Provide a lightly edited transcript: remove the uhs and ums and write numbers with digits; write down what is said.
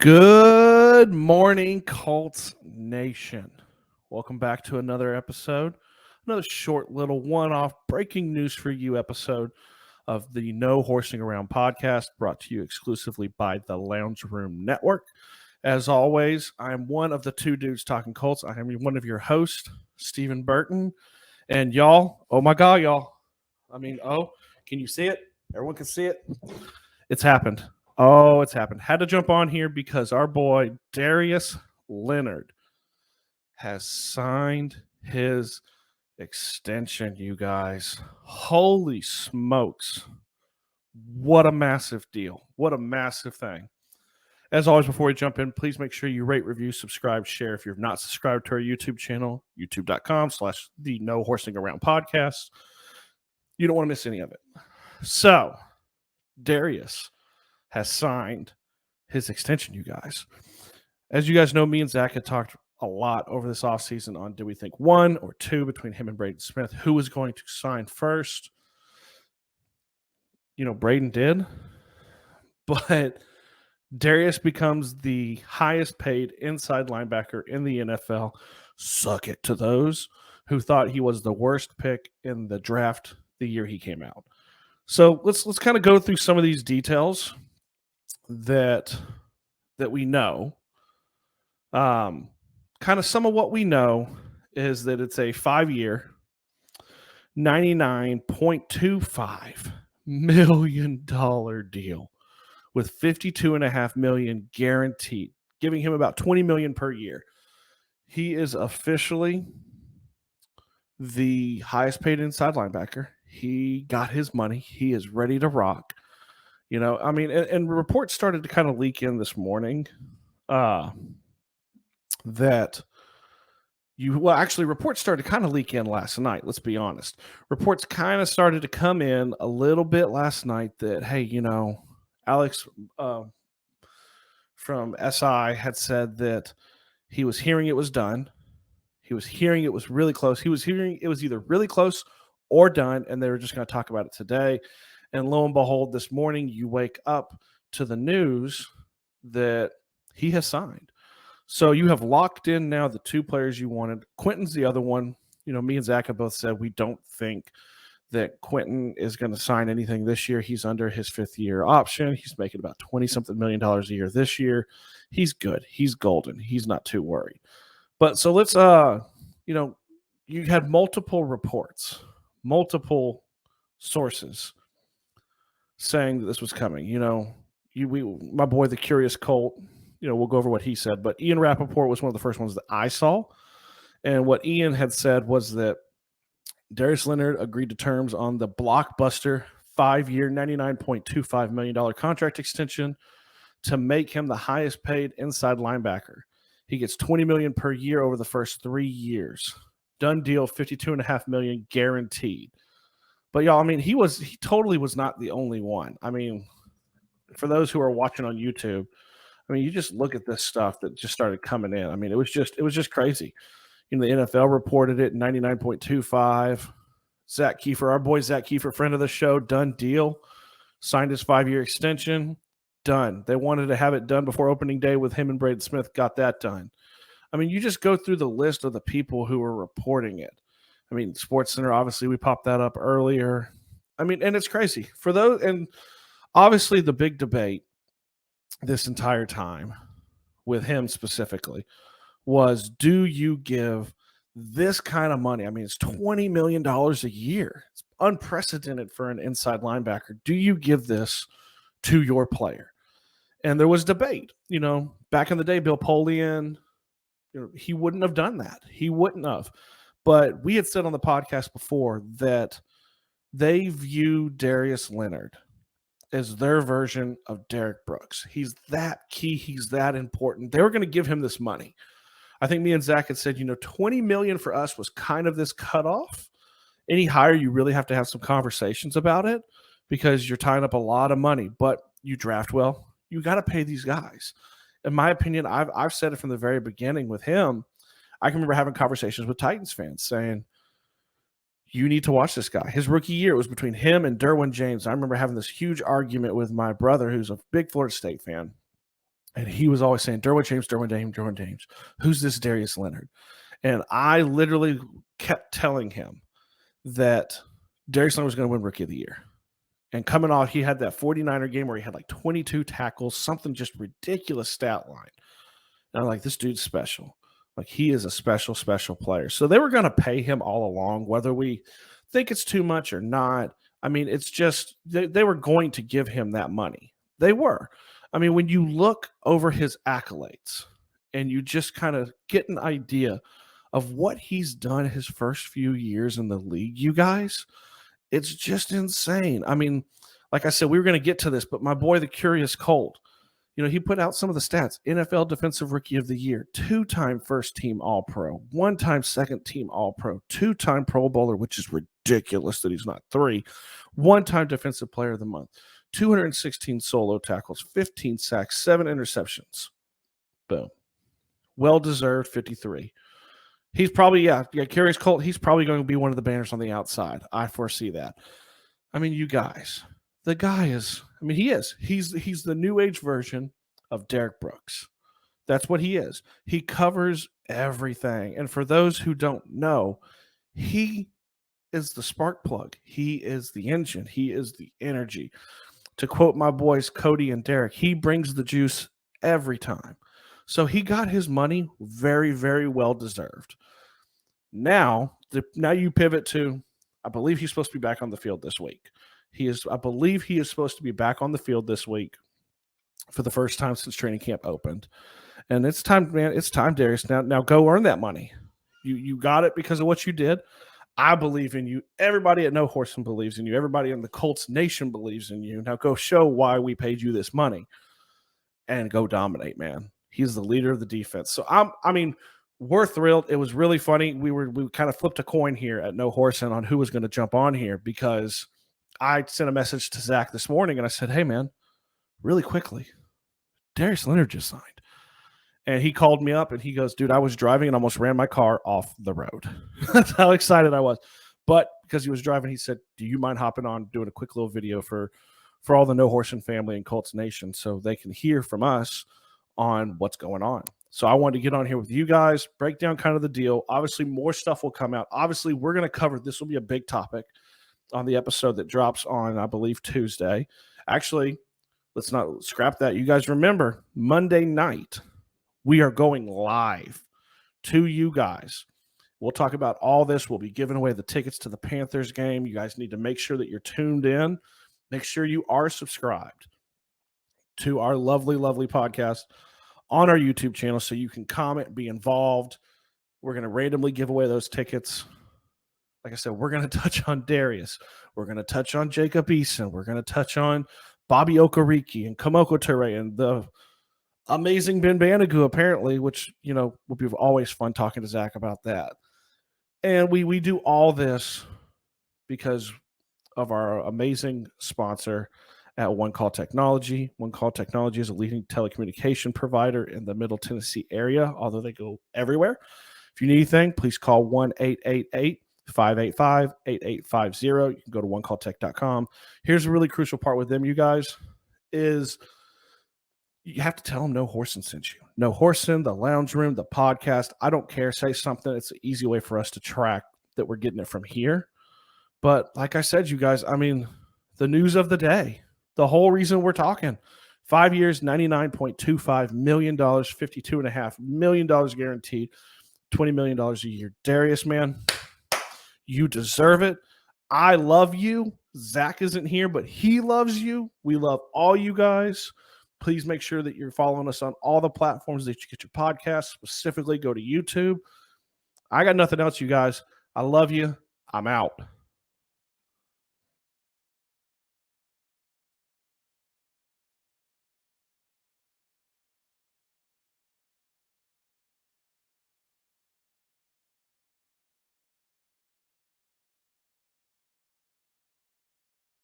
Good morning, Colts Nation. Welcome back to another episode, another short little one-off breaking news for you episode of the No Horsing Around podcast, brought to you exclusively by the Lounge Room Network. As always, I am one of the two dudes talking Colts. I am one of your hosts, Stephen Burton. And y'all, oh my God, y'all. Can you see it? Everyone can see it. It's happened. Oh, it's happened. Had to jump on here because our boy Darius Leonard has signed his extension, you guys. Holy smokes. What a massive deal. What a massive thing. As always, before we jump in, please make sure you rate, review, subscribe, share. If you're not subscribed to our YouTube channel, youtube.com/the No Horsing Around podcast. You don't want to miss any of it. So, Darius has signed his extension, you guys. As you guys know, me and Zach had talked a lot over this offseason on do we think one or two between him and Braden Smith, who was going to sign first. You know, Braden did, but Darius becomes the highest paid inside linebacker in the NFL. Suck it to those who thought he was the worst pick in the draft the year he came out. So let's kind of go through some of these details that we know. Kind of some of what we know is that it's a 5-year, $99.25 million deal with $52.5 million guaranteed, giving him about $20 million per year. He is officially the highest paid inside linebacker. He got his money. He is ready to rock. You know, I mean, and reports started to kind of leak in this morning that reports started to kind of leak in last night. Let's be honest. Reports kind of started to come in a little bit last night that, hey, you know, Alex from SI had said that he was hearing it was done. He was hearing it was really close. He was hearing it was either really close or done, and they were just going to talk about it today. And lo and behold, this morning you wake up to the news that he has signed. So you have locked in now the two players you wanted. Quentin's the other one. You know, me and Zach have both said we don't think that Quentin is going to sign anything this year. He's under his 5th-year option. He's making about $20-something million a year this year. He's good. He's golden. He's not too worried. But so let's, you had multiple reports, multiple sources saying that this was coming. You know, my boy, the Curious Colt, you know, we'll go over what he said, but Ian Rappaport was one of the first ones that I saw. And what Ian had said was that Darius Leonard agreed to terms on the blockbuster 5-year, $99.25 million contract extension to make him the highest paid inside linebacker. He gets $20 million per year over the first 3 years. Done deal, $52.5 million guaranteed. But y'all, I mean, he totally was not the only one. I mean, for those who are watching on YouTube, I mean, you just look at this stuff that just started coming in. I mean, it was just crazy. You know, the NFL reported it, 99.25. Zach Kiefer, our boy Zach Kiefer, friend of the show, done deal. Signed his 5-year extension. Done. They wanted to have it done before opening day with him and Braden Smith. Got that done. I mean, you just go through the list of the people who were reporting it. I mean, SportsCenter, obviously, we popped that up earlier. I mean, and it's crazy. For those, and obviously the big debate this entire time with him specifically was, do you give this kind of money? I mean, it's $20 million a year. It's unprecedented for an inside linebacker. Do you give this to your player? And there was debate. You know, back in the day, Bill Polian, you know, he wouldn't have done that. He wouldn't have. But we had said on the podcast before that they view Darius Leonard as their version of Derek Brooks. He's that key. He's that important. They were going to give him this money. I think me and Zach had said, you know, $20 million for us was kind of this cutoff. Any higher, you really have to have some conversations about it because you're tying up a lot of money. But you draft well, you got to pay these guys. In my opinion, I've said it from the very beginning with him. I can remember having conversations with Titans fans saying, you need to watch this guy. His rookie year, it was between him and Derwin James. I remember having this huge argument with my brother, who's a big Florida State fan. And he was always saying, Derwin James, Derwin James, Derwin James. Who's this Darius Leonard? And I literally kept telling him that Darius Leonard was going to win Rookie of the Year. And coming off, he had that 49er game where he had like 22 tackles, something just ridiculous stat line. And I'm like, this dude's special. Like, he is a special, special player. So they were going to pay him all along, whether we think it's too much or not. I mean, it's just they were going to give him that money. They were. I mean, when you look over his accolades and you just kind of get an idea of what he's done his first few years in the league, you guys, it's just insane. I mean, like I said, we were going to get to this, but my boy, the Curious Colt, he put out some of the stats. NFL Defensive Rookie of the Year, 2-time first-team All-Pro, 1-time second-team All-Pro, 2-time Pro Bowler, which is ridiculous that he's not 3, 1-time Defensive Player of the Month, 216 solo tackles, 15 sacks, 7 interceptions. Boom. Well-deserved 53. He's probably, Curious Colt, he's probably going to be one of the banners on the outside. I foresee that. I mean, you guys, the guy is, he is. He's the new age version of Derek Brooks. That's what he is. He covers everything. And for those who don't know, he is the spark plug. He is the engine. He is the energy. To quote my boys, Cody and Derek, he brings the juice every time. So he got his money very, very well deserved. Now you pivot to, I believe he's supposed to be back on the field this week. I believe he is supposed to be back on the field this week for the first time since training camp opened. And it's time, man. It's time, Darius. Now go earn that money. You got it because of what you did. I believe in you. Everybody at No Horsing believes in you. Everybody in the Colts Nation believes in you. Now go show why we paid you this money and go dominate, man. He's the leader of the defense. So we're thrilled. It was really funny. We kind of flipped a coin here at No Horsing on who was going to jump on here because I sent a message to Zach this morning and I said, hey, man, really quickly, Darius Leonard just signed. And he called me up and he goes, dude, I was driving and almost ran my car off the road. That's how excited I was. But because he was driving, he said, do you mind hopping on, doing a quick little video for all the No Horsing family and Colts Nation so they can hear from us on what's going on. So I wanted to get on here with you guys, break down kind of the deal. Obviously, more stuff will come out. Obviously, we're going to cover, this will be a big topic on the episode that drops on, I believe, Tuesday. Actually, let's not scrap that. You guys remember, Monday night, we are going live to you guys. We'll talk about all this. We'll be giving away the tickets to the Panthers game. You guys need to make sure that you're tuned in. Make sure you are subscribed to our lovely, lovely podcast on our YouTube channel so you can comment, be involved. We're going to randomly give away those tickets. Like I said, we're going to touch on Darius. We're going to touch on Jacob Eason. We're going to touch on Bobby Okereke and Kamoko Ture and the amazing Ben Banogu, apparently, which, will be always fun talking to Zach about that. And we do all this because of our amazing sponsor at One Call Technology. One Call Technology is a leading telecommunication provider in the Middle Tennessee area, although they go everywhere. If you need anything, please call 1-888-585-8850. You can go to onecalltech.com. Here's a really crucial part with them, you guys, is you have to tell them No Horsing sent you. No Horsing, the lounge room, the podcast. I don't care. Say something. It's an easy way for us to track that we're getting it from here. But like I said, you guys, the news of the day, the whole reason we're talking, 5 years, $99.25 million, $52.5 million guaranteed, $20 million a year. Darius, man, you deserve it. I love you. Zach isn't here, but he loves you. We love all you guys. Please make sure that you're following us on all the platforms that you get your podcasts. Specifically, go to YouTube. I got nothing else, you guys. I love you. I'm out.